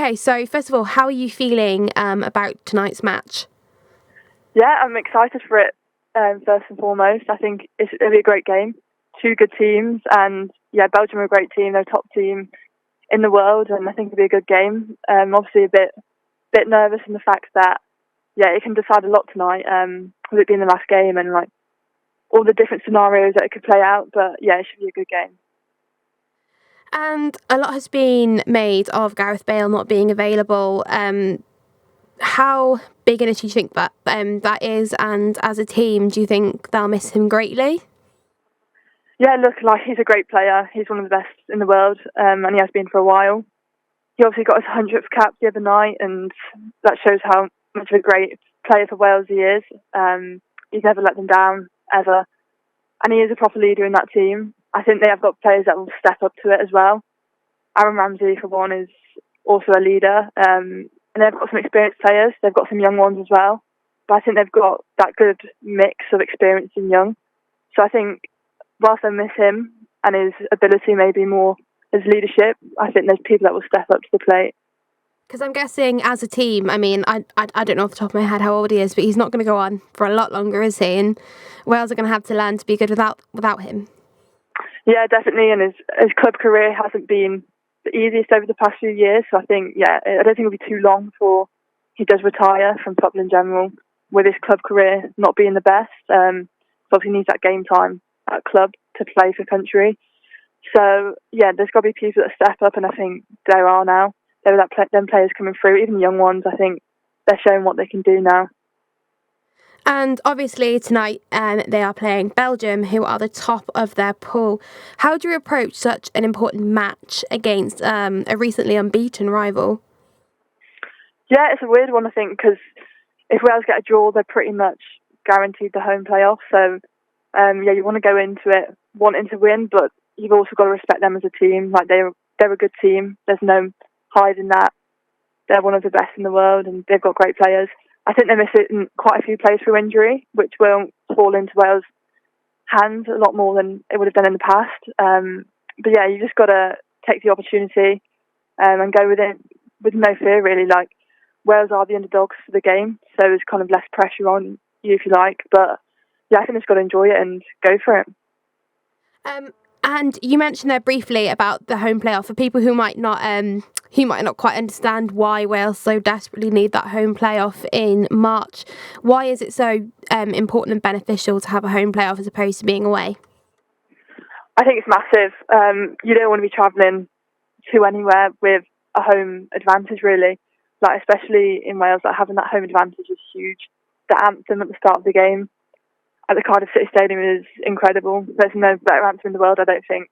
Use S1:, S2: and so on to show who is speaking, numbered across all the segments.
S1: Okay, so first of all, how are you feeling about tonight's match?
S2: Yeah, I'm excited for it. First and foremost, I think it'll be a great game. Two good teams, and yeah, Belgium are a great team. They're a top team in the world, and I think it'll be a good game. Obviously, a bit nervous in the fact that it can decide a lot tonight. With it being the last game and like all the different scenarios that it could play out, but yeah, it should be a good game.
S1: And a lot has been made of Gareth Bale not being available. How big an issue do you think that is? And as a team, do you think they'll miss him greatly?
S2: Yeah, look, like he's a great player. He's one of the best in the world, and he has been for a while. He obviously got his 100th cap the other night, and that shows how much of a great player for Wales he is. He's never let them down, ever. And he is a proper leader in that team. I think they have got players that will step up to it as well. Aaron Ramsey, for one, is also a leader. And they've got some experienced players. They've got some young ones as well. But I think they've got that good mix of experience and young. So I think whilst I miss him and his ability, maybe more his leadership, I think there's people that will step up to the plate.
S1: Because I'm guessing as a team, I mean, I don't know off the top of my head how old he is, but he's not going to go on for a lot longer, is he? And Wales are going to have to learn to be good without him.
S2: Yeah, definitely. And his club career hasn't been the easiest over the past few years. So I think, I don't think it'll be too long before he does retire from football in general, with his club career not being the best. So he needs that game time at club to play for country. So, there's got to be people that step up, and I think there are now. There are them players coming through, even young ones. I think they're showing what they can do now.
S1: And obviously tonight they are playing Belgium, who are the top of their pool. How do you approach such an important match against a recently unbeaten rival?
S2: Yeah, it's a weird one, I think, because if Wales get a draw, they're pretty much guaranteed the home playoff. So, you want to go into it wanting to win, but you've also got to respect them as a team. Like they're a good team. There's no hiding that. They're one of the best in the world, and they've got great players. I think they're missing quite a few players through injury, which will fall into Wales' hands a lot more than it would have done in the past. But you just got to take the opportunity and go with it with no fear, really. Like Wales are the underdogs for the game, so there's kind of less pressure on you, if you like. But I think it's got to enjoy it and go for it.
S1: And you mentioned there briefly about the home playoff for people who might not quite understand why Wales so desperately need that home playoff in March. Why is it so important and beneficial to have a home playoff as opposed to being away?
S2: I think it's massive. You don't want to be travelling to anywhere with a home advantage, really. Like especially in Wales, like having that home advantage is huge. The anthem at the start of the game at the Cardiff City Stadium is incredible. There's no better anthem in the world, I don't think.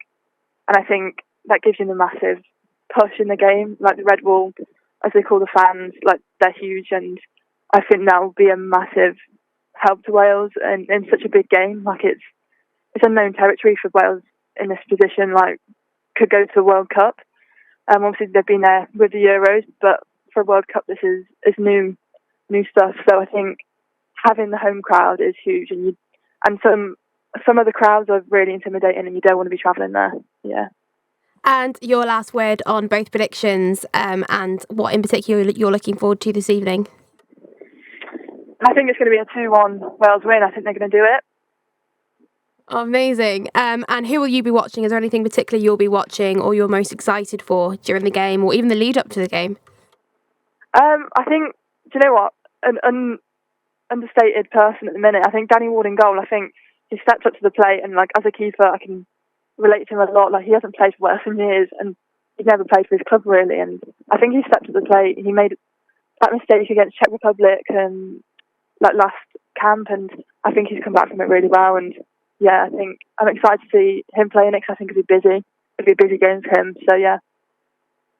S2: And I think that gives you a massive push in the game. Like the Red Wall, as they call the fans, like they're huge, and I think that will be a massive help to Wales in such a big game. Like it's unknown territory for Wales in this position. Like could go to the World Cup. Obviously they've been there with the Euros, but for a World Cup this is new stuff. So I think having the home crowd is huge, and some of the crowds are really intimidating, and you don't want to be travelling there. Yeah.
S1: And your last word on both predictions, and what in particular you're looking forward to this evening?
S2: I think it's going to be a 2-1 Wales win. I think they're going to do it.
S1: Amazing. And who will you be watching? Is there anything particular you'll be watching or you're most excited for during the game or even the lead up to the game?
S2: I think, do you know what? An understated person at the minute. I think Danny Ward in goal. I think he stepped up to the plate, and like as a keeper, I can relate to him a lot. Like he hasn't played for Wales in years, and he's never played for his club really. And I think he stepped up to the plate. He made that mistake against Czech Republic like last camp, and I think he's come back from it really well. And I think I'm excited to see him playing it because I think it'll be busy. It'll be a busy game for him. So